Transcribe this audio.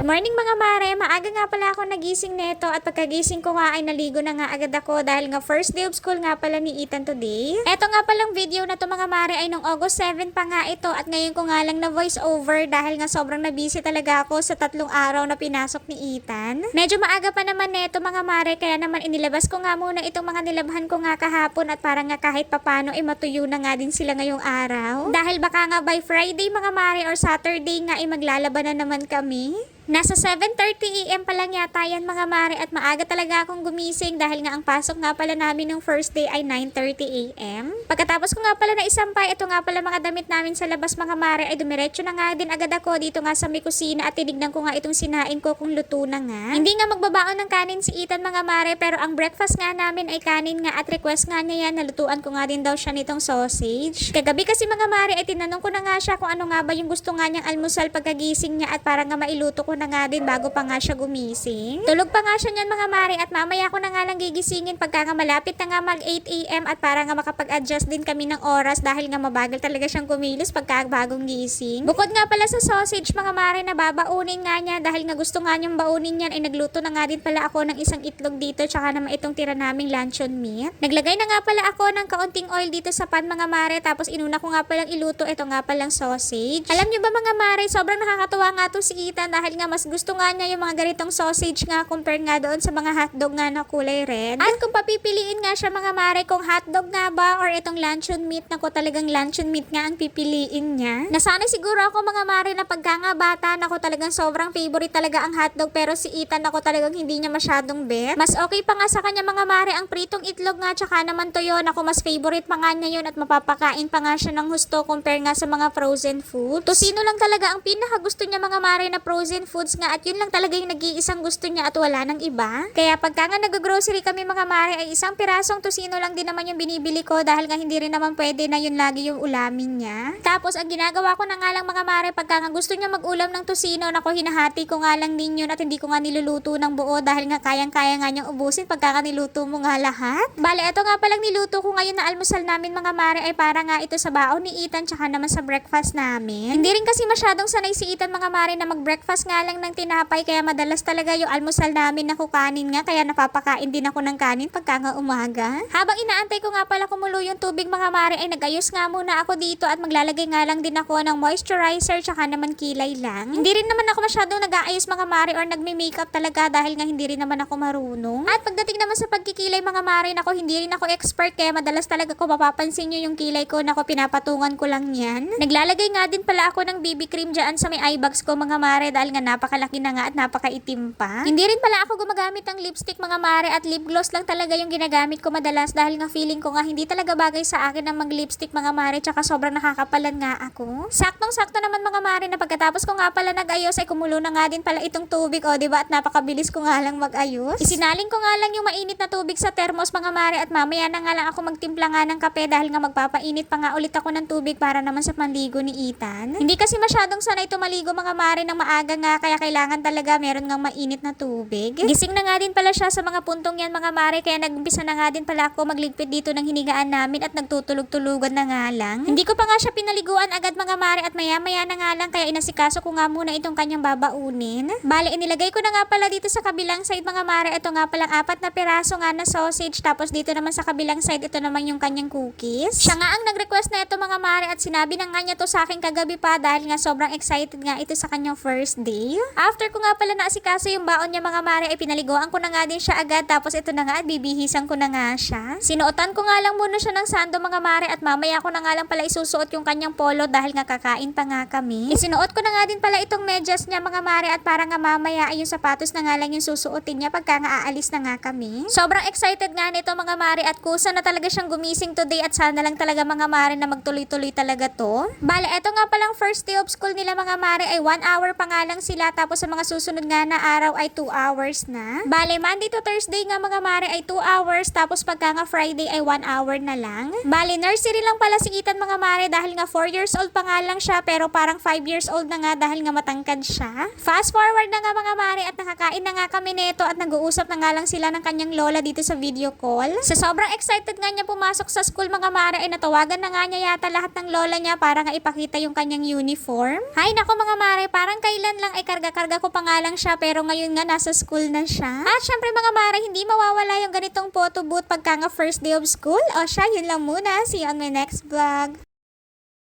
morning mga mare, maaga nga pala ako nagising neto at pagkagising ko nga ay naligo na nga agad ako dahil nga first day of school nga pala ni Ethan today. Eto nga palang video na to mga mare ay nung August 7 pa nga ito at ngayon ko nga lang na voice over dahil nga sobrang nabisi talaga ako sa 3 araw na pinasok ni Ethan. Medyo maaga pa naman neto mga mare kaya naman inilabas ko nga muna itong mga nilabhan ko nga kahapon at para nga kahit papano ay matuyo na nga din sila ngayong araw. Dahil baka nga by Friday mga mare or Saturday nga ay maglalaban na naman kami. Nasa 7:30 AM pa lang yata yan mga mare at maaga talaga akong gumising dahil nga ang pasok nga pala namin ng first day ay 9:30 AM. Pagkatapos ko nga pala na isampay, ito nga pala mga damit namin sa labas mga mare ay dumiretso na nga din agad ako dito nga sa may kusina at tinignan ko nga itong sinain ko kung luto na nga. Hindi nga magbabaon ng kanin si Ethan mga mare pero ang breakfast nga namin ay kanin nga at request nga niya yan, nalutuan ko nga din daw siya nitong sausage. Kagabi kasi mga mare ay tinanong ko na nga siya kung ano nga ba yung gusto nga niyang almusal pagkagising niya at para nga mailuto ko na nga din bago pa nga siya gumising. Tulog pa nga siya niyan mga mare at mamaya ko na nga lang gigisingin pagka nga malapit na nga mag 8 AM at para nga makapag-adjust din kami ng oras dahil nga mabagal talaga siyang kumilos pagka bagong gising. Bukod nga pala sa sausage mga mare na babaunin nga niya dahil nga gusto nga niyang baunin yan ay nagluto na nga din pala ako ng isang itlog dito tsaka naman itong tira naming luncheon meat. Naglagay na nga pala ako ng kaunting oil dito sa pan mga mare tapos inuna ko nga palang iluto ito nga palang sausage. Alam niyo ba mga mare sobrang nakakatuwa nga to si Ethan dahil nga mas gusto nga niya yung mga ganitong sausage nga compare nga doon sa mga hotdog nga na kulay red. At kung papipiliin nga siya mga mare kung hotdog nga ba or itong luncheon meat, nako talagang luncheon meat nga ang pipiliin niya. Nasanay siguro ako mga mare na pagka nga bata, nako talagang sobrang favorite talaga ang hotdog pero si Ethan nako talagang hindi niya masyadong bet. Mas okay pa nga sa kanya mga mare ang pritong itlog nga tsaka naman toyo, nako mas favorite pa nga niya yun at mapapakain pa nga siya ng husto compare nga sa mga frozen food. Tosino lang talaga ang pinaka gusto niya mga mare na frozen foods nga at yun lang talaga yung nag-iisang gusto niya at wala nang iba. Kaya pagka nga nag-grocery kami mga mare ay isang pirasong tosino lang din naman yung binibili ko dahil nga hindi rin naman pwede na yun lagi yung ulamin niya. Tapos ang ginagawa ko na nga lang mga mare pagka nga gusto niya mag-ulam ng tosino, nako hinahati ko nga lang din yun at hindi ko nga niluluto ng buo dahil nga kayang-kaya nga niyang ubusin pagka nga niluto mo nga lahat. Bale, ito nga palang niluto ko ngayon na almusal namin mga mare ay para nga ito sa baon ni Ethan tsaka naman sa breakfast namin. Hindi rin kasi masyadong sanay si Ethan mga mare na mag-breakfast nga lang ng tinapay kaya madalas talaga yung almusal namin na kukanin nga kaya napapakain din ako ng kanin pagka nga umaga. Habang inaantay ko nga pala kumulo yung tubig mga mare ay nagayos nga muna ako dito at maglalagay nga lang din ako ng moisturizer tsaka naman kilay lang. Hindi rin naman ako masyadong nag-aayos mga mare or nagme-makeup talaga dahil nga hindi rin naman ako marunong. At pagdating naman sa pagkikilay mga mare nako hindi rin ako expert kaya madalas talaga ko mapapansin nyo yung kilay ko nako pinapatungan ko lang yan. Naglalagay nga din pala ako ng BB cream dyan sa may eye bags ko mga mare dahil nga napakalaki na nga at napakaitim pa. Hindi rin pala ako gumagamit ng lipstick mga mare at lip gloss lang talaga yung ginagamit ko madalas dahil nga feeling ko nga hindi talaga bagay sa akin ang mag-lipstick mga mare tsaka sobrang nakakapalan nga ako. Saktong-sakto naman mga mare na pagkatapos ko nga pala nag-ayos ay kumulo na nga din pala itong tubig o diba at napakabilis ko nga lang mag-ayos. Isinaling ko nga lang yung mainit na tubig sa thermos mga mare at mamaya na nga lang ako magtimpla nga ng kape dahil nga magpapainit pa nga ulit ako ng tubig para naman sa panligo ni Ethan. Hindi kasi masyadong sanay tumaligo mga mare ng maaga nga kaya kailangan talaga meron ngang mainit na tubig. Gising na nga din pala siya sa mga puntong yan mga mare kaya nag-umpisa na nga din pala ako magligpit dito ng hinigaan namin at nagtutulog-tulugan na nga lang. Hindi ko pa nga siya pinaliguan agad mga mare at maya-maya na nga lang kaya inasikaso ko nga muna itong kanyang babaunin. Bale, inilagay ko na nga pala dito sa kabilang side mga mare. Ito nga palang 4 na piraso nga na sausage tapos dito naman sa kabilang side ito naman yung kanyang cookies. Siya nga ang nag-request na ito mga mare at sinabi na nga niya to sa akin kagabi pa dahil nga sobrang excited nga ito sa kanyang first day. After ko nga pala naasikaso yung baon niya mga mare ay pinaliguan ko na nga din siya agad tapos ito na nga at bibihisan ko na nga siya. Sinuotan ko nga lang muna siya ng sando mga mare at mamaya ko na nga lang pala isusuot yung kanyang polo dahil nga kakain pa nga kami. Isinuot ko na nga din pala itong medyas niya mga mare at para nga mamaya ay yung sapatos na nga lang yung susuotin niya pagka nga aalis na nga kami. Sobrang excited nga nito mga mare at kusa na talaga siyang gumising today at sana lang talaga mga mare na magtuloy-tuloy talaga to. Bale, eto nga palang first day of school nila mga mare ay 1 hour pa nga lang sila tapos sa mga susunod nga na araw ay 2 hours na. Bale, Monday to Thursday nga mga mare ay 2 hours tapos pagka nga Friday ay 1 hour na lang. Bale, nursery lang pala si Ethan mga mare dahil nga 4 years old pa nga lang siya pero parang 5 years old na nga dahil nga matangkad siya. Fast forward na nga mga mare at nakakain na nga kami nito at nag-uusap na nga lang sila ng kanyang lola dito sa video call. Sa sobrang excited nga niya pumasok sa school mga mare ay natawagan na nga niya yata lahat ng lola niya para nga ipakita yung kanyang uniform. Hay nako mga mare, parang kailan lang ay karga-karga ko pa nga lang siya pero ngayon nga nasa school na siya. At syempre mga mare, hindi mawawala yung ganitong photo booth pagka nga first day of school. O siya, yun lang muna. See you on my next vlog.